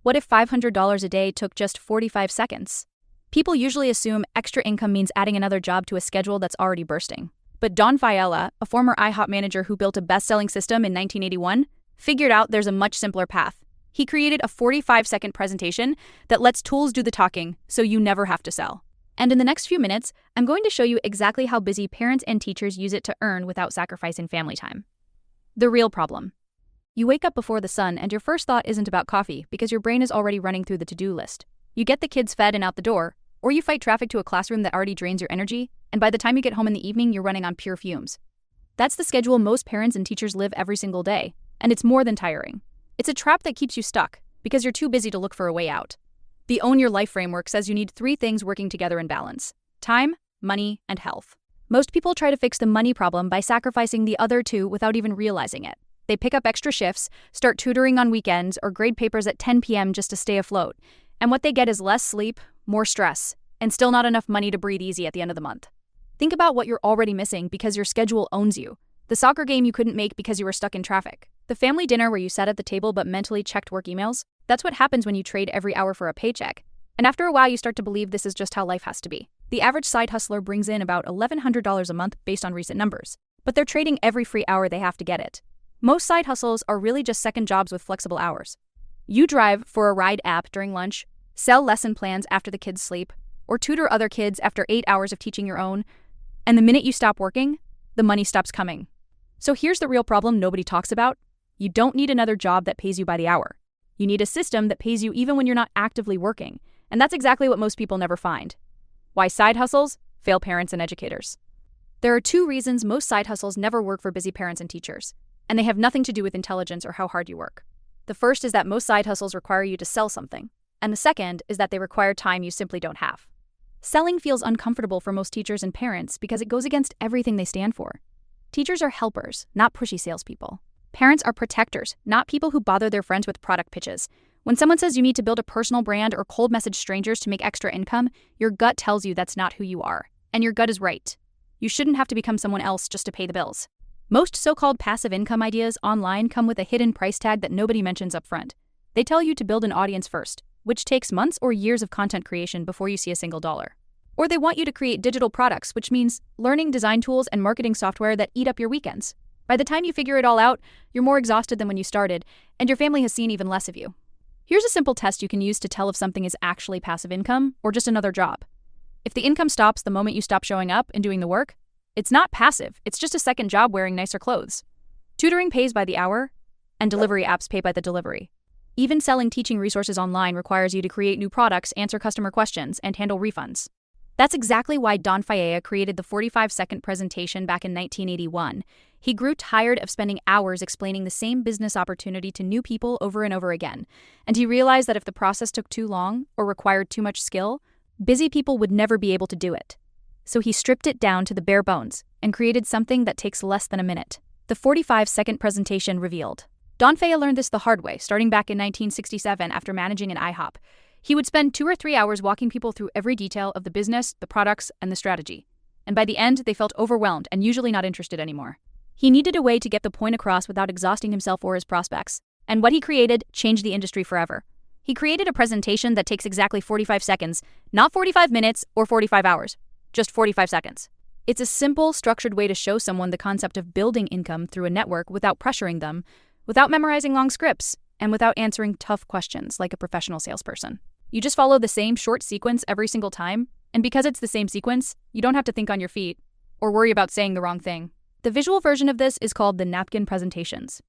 What if $500 a day took just 45 seconds? People usually assume extra income means adding another job to a schedule that's already bursting. But Don Failla, a former IHOP manager who built a best-selling system in 1981, figured out there's a much simpler path. He created a 45-second presentation that lets tools do the talking so you never have to sell. And in the next few minutes, I'm going to show you exactly how busy parents and teachers use it to earn without sacrificing family time. The real problem. You wake up before the sun and your first thought isn't about coffee because your brain is already running through the to-do list. You get the kids fed and out the door, or you fight traffic to a classroom that already drains your energy, and by the time you get home in the evening, you're running on pure fumes. That's the schedule most parents and teachers live every single day, and it's more than tiring. It's a trap that keeps you stuck because you're too busy to look for a way out. The Own Your Life framework says you need 3 things working together in balance: time, money, and health. Most people try to fix the money problem by sacrificing the other 2 without even realizing it. They pick up extra shifts, start tutoring on weekends, or grade papers at 10 p.m. just to stay afloat. And what they get is less sleep, more stress, and still not enough money to breathe easy at the end of the month. Think about what you're already missing because your schedule owns you. The soccer game you couldn't make because you were stuck in traffic. The family dinner where you sat at the table but mentally checked work emails. That's what happens when you trade every hour for a paycheck. And after a while, you start to believe this is just how life has to be. The average side hustler brings in about $1,100 a month based on recent numbers, but they're trading every free hour they have to get it. Most side hustles are really just second jobs with flexible hours. You drive for a ride app during lunch, sell lesson plans after the kids sleep, or tutor other kids after 8 hours of teaching your own, and the minute you stop working, the money stops coming. So here's the real problem nobody talks about. You don't need another job that pays you by the hour. You need a system that pays you even when you're not actively working, and that's exactly what most people never find. Why side hustles fail parents and educators. There are 2 reasons most side hustles never work for busy parents and teachers, and they have nothing to do with intelligence or how hard you work. The first is that most side hustles require you to sell something, and the second is that they require time you simply don't have. Selling feels uncomfortable for most teachers and parents because it goes against everything they stand for. Teachers are helpers, not pushy salespeople. Parents are protectors, not people who bother their friends with product pitches. When someone says you need to build a personal brand or cold message strangers to make extra income, your gut tells you that's not who you are. And your gut is right. You shouldn't have to become someone else just to pay the bills. Most so-called passive income ideas online come with a hidden price tag that nobody mentions up front. They tell you to build an audience first, which takes months or years of content creation before you see a single dollar. Or they want you to create digital products, which means learning design tools and marketing software that eat up your weekends. By the time you figure it all out, you're more exhausted than when you started, and your family has seen even less of you. Here's a simple test you can use to tell if something is actually passive income or just another job. If the income stops the moment you stop showing up and doing the work, it's not passive, it's just a second job wearing nicer clothes. Tutoring pays by the hour, and delivery apps pay by the delivery. Even selling teaching resources online requires you to create new products, answer customer questions, and handle refunds. That's exactly why Don Failla created the 45-second presentation back in 1981. He grew tired of spending hours explaining the same business opportunity to new people over and over again, and he realized that if the process took too long or required too much skill, busy people would never be able to do it. So he stripped it down to the bare bones and created something that takes less than a minute. The 45-second presentation revealed. Don Failla learned this the hard way, starting back in 1967 after managing an IHOP. He would spend 2 or 3 hours walking people through every detail of the business, the products, and the strategy. And by the end, they felt overwhelmed and usually not interested anymore. He needed a way to get the point across without exhausting himself or his prospects. And what he created changed the industry forever. He created a presentation that takes exactly 45 seconds, not 45 minutes or 45 hours, just 45 seconds. It's a simple, structured way to show someone the concept of building income through a network without pressuring them, without memorizing long scripts, and without answering tough questions like a professional salesperson. You just follow the same short sequence every single time, and because it's the same sequence, you don't have to think on your feet or worry about saying the wrong thing. The visual version of this is called the Napkin presentations.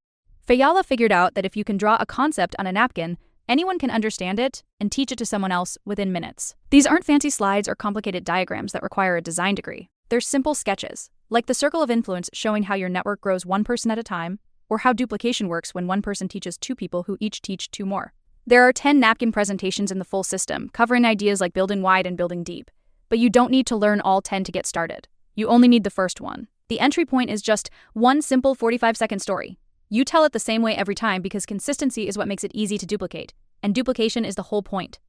Failla figured out that if you can draw a concept on a napkin, anyone can understand it and teach it to someone else within minutes. These aren't fancy slides or complicated diagrams that require a design degree. They're simple sketches, like the circle of influence showing how your network grows 1 person at a time, or how duplication works when 1 person teaches 2 people who each teach 2 more. There are 10 napkin presentations in the full system, covering ideas like building wide and building deep. But you don't need to learn all 10 to get started. You only need the first one. The entry point is just one simple 45-second story. You tell it the same way every time because consistency is what makes it easy to duplicate, and duplication is the whole point.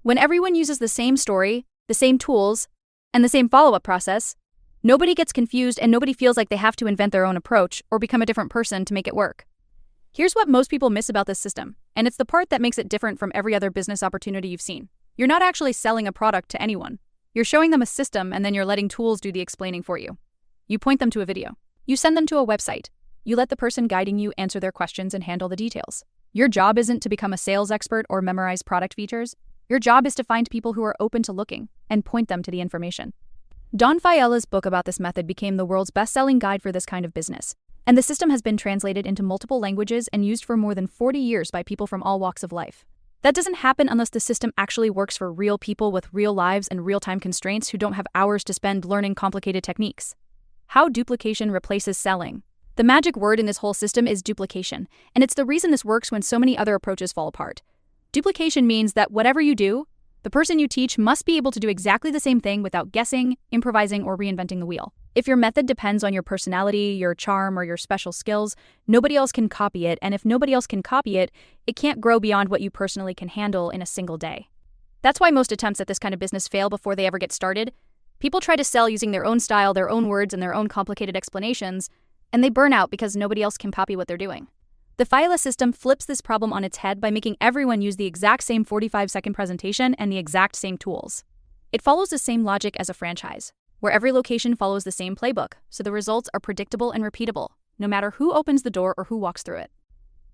When everyone uses the same story, the same tools, and the same follow-up process, nobody gets confused and nobody feels like they have to invent their own approach or become a different person to make it work. Here's what most people miss about this system, and it's the part that makes it different from every other business opportunity you've seen. You're not actually selling a product to anyone. You're showing them a system, and then you're letting tools do the explaining for you. You point them to a video. You send them to a website. You let the person guiding you answer their questions and handle the details. Your job isn't to become a sales expert or memorize product features. Your job is to find people who are open to looking and point them to the information. Don Failla's book about this method became the world's best-selling guide for this kind of business, and the system has been translated into multiple languages and used for more than 40 years by people from all walks of life. That doesn't happen unless the system actually works for real people with real lives and real-time constraints who don't have hours to spend learning complicated techniques. How duplication replaces selling. The magic word in this whole system is duplication, and it's the reason this works when so many other approaches fall apart. Duplication means that whatever you do, the person you teach must be able to do exactly the same thing without guessing, improvising, or reinventing the wheel. If your method depends on your personality, your charm, or your special skills, nobody else can copy it, and if nobody else can copy it, it can't grow beyond what you personally can handle in a single day. That's why most attempts at this kind of business fail before they ever get started. People try to sell using their own style, their own words, and their own complicated explanations, and they burn out because nobody else can copy what they're doing. The Failla system flips this problem on its head by making everyone use the exact same 45-second presentation and the exact same tools. It follows the same logic as a franchise, where every location follows the same playbook, so the results are predictable and repeatable, no matter who opens the door or who walks through it.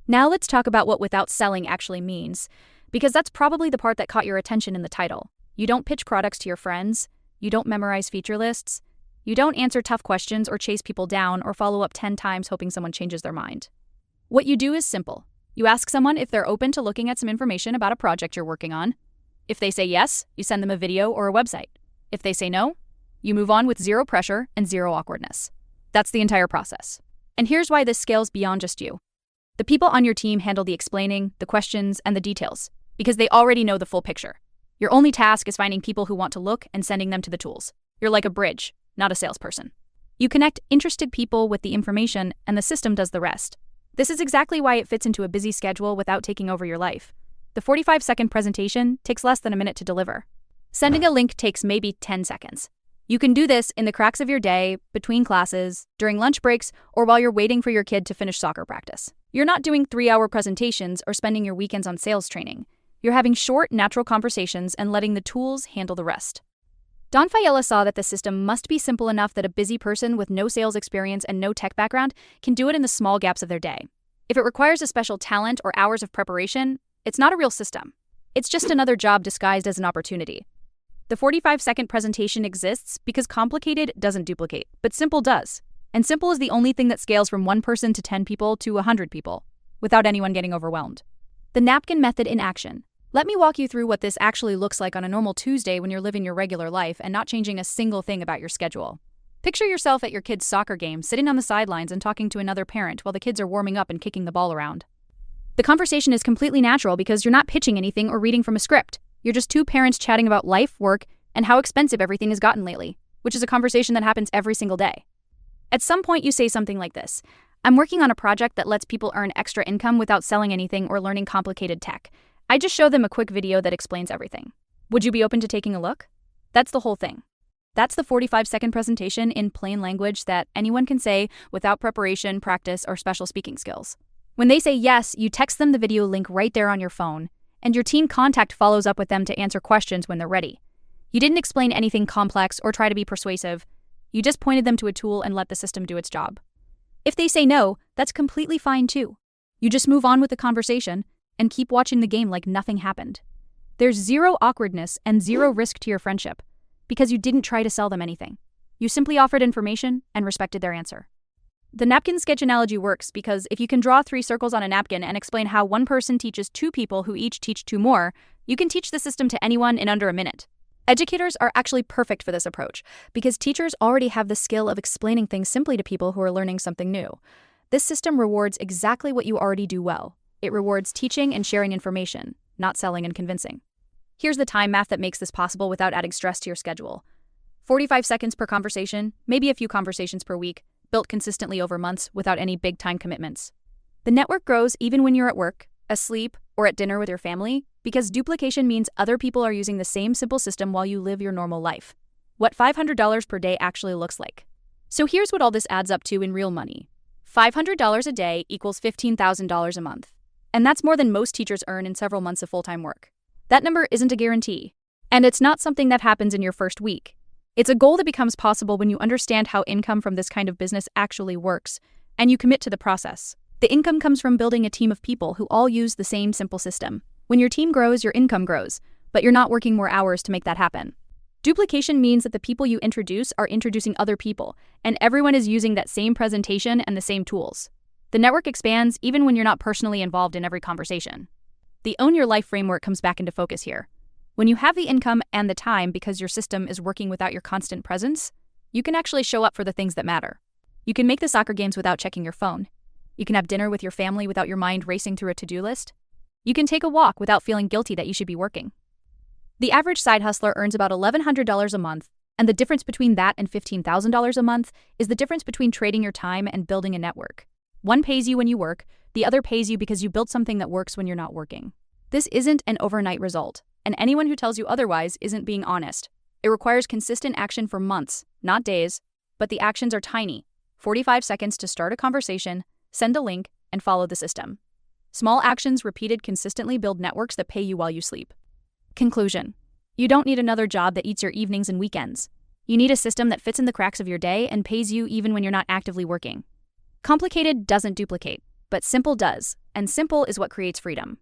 Now let's talk about what without selling actually means, because that's probably the part that caught your attention in the title. You don't pitch products to your friends, you don't memorize feature lists, you don't answer tough questions or chase people down or follow up 10 times hoping someone changes their mind. What you do is simple. You ask someone if they're open to looking at some information about a project you're working on. If they say yes, you send them a video or a website. If they say no, you move on with zero pressure and zero awkwardness. That's the entire process. And here's why this scales beyond just you. The people on your team handle the explaining, the questions, and the details, because they already know the full picture. Your only task is finding people who want to look and sending them to the tools. You're like a bridge, not a salesperson. You connect interested people with the information, and the system does the rest. This is exactly why it fits into a busy schedule without taking over your life. The 45-second presentation takes less than a minute to deliver. Sending a link takes maybe 10 seconds. You can do this in the cracks of your day, between classes, during lunch breaks, or while you're waiting for your kid to finish soccer practice. You're not doing 3-hour presentations or spending your weekends on sales training. You're having short, natural conversations and letting the tools handle the rest. Don Failla saw that the system must be simple enough that a busy person with no sales experience and no tech background can do it in the small gaps of their day. If it requires a special talent or hours of preparation, it's not a real system. It's just another job disguised as an opportunity. The 45-second presentation exists because complicated doesn't duplicate, but simple does. And simple is the only thing that scales from 1 person to 10 people to 100 people, without anyone getting overwhelmed. The napkin method in action. Let me walk you through what this actually looks like on a normal Tuesday when you're living your regular life and not changing a single thing about your schedule. Picture yourself at your kid's soccer game, sitting on the sidelines and talking to another parent while the kids are warming up and kicking the ball around. The conversation is completely natural because you're not pitching anything or reading from a script. You're just 2 parents chatting about life, work, and how expensive everything has gotten lately, which is a conversation that happens every single day. At some point, you say something like this: I'm working on a project that lets people earn extra income without selling anything or learning complicated tech. I just show them a quick video that explains everything. Would you be open to taking a look? That's the whole thing. That's the 45-second presentation in plain language that anyone can say without preparation, practice, or special speaking skills. When they say yes, you text them the video link right there on your phone, and your team contact follows up with them to answer questions when they're ready. You didn't explain anything complex or try to be persuasive. You just pointed them to a tool and let the system do its job. If they say no, that's completely fine too. You just move on with the conversation and keep watching the game like nothing happened. There's zero awkwardness and zero risk to your friendship because you didn't try to sell them anything. You simply offered information and respected their answer. The napkin sketch analogy works because if you can draw 3 circles on a napkin and explain how 1 person teaches 2 people who each teach 2 more, you can teach the system to anyone in under a minute. Educators are actually perfect for this approach because teachers already have the skill of explaining things simply to people who are learning something new. This system rewards exactly what you already do well. It rewards teaching and sharing information, not selling and convincing. Here's the time math that makes this possible without adding stress to your schedule. 45 seconds per conversation, maybe a few conversations per week, built consistently over months without any big time commitments. The network grows even when you're at work, asleep, or at dinner with your family, because duplication means other people are using the same simple system while you live your normal life. What $500 per day actually looks like. So here's what all this adds up to in real money. $500 a day equals $15,000 a month. And that's more than most teachers earn in several months of full-time work. That number isn't a guarantee. And it's not something that happens in your first week. It's a goal that becomes possible when you understand how income from this kind of business actually works, and you commit to the process. The income comes from building a team of people who all use the same simple system. When your team grows, your income grows, but you're not working more hours to make that happen. Duplication means that the people you introduce are introducing other people, and everyone is using that same presentation and the same tools. The network expands even when you're not personally involved in every conversation. The Own Your Life framework comes back into focus here. When you have the income and the time because your system is working without your constant presence, you can actually show up for the things that matter. You can make the soccer games without checking your phone. You can have dinner with your family without your mind racing through a to-do list. You can take a walk without feeling guilty that you should be working. The average side hustler earns about $1,100 a month, and the difference between that and $15,000 a month is the difference between trading your time and building a network. One pays you when you work, the other pays you because you built something that works when you're not working. This isn't an overnight result, and anyone who tells you otherwise isn't being honest. It requires consistent action for months, not days, but the actions are tiny. 45 seconds to start a conversation, send a link, and follow the system. Small actions repeated consistently build networks that pay you while you sleep. Conclusion. You don't need another job that eats your evenings and weekends. You need a system that fits in the cracks of your day and pays you even when you're not actively working. Complicated doesn't duplicate, but simple does, and simple is what creates freedom.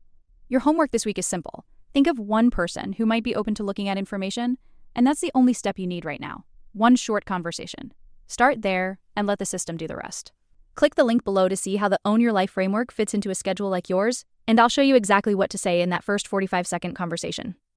Your homework this week is simple. Think of one person who might be open to looking at information, and that's the only step you need right now. One short conversation. Start there and let the system do the rest. Click the link below to see how the Own Your Life framework fits into a schedule like yours, and I'll show you exactly what to say in that first 45-second conversation.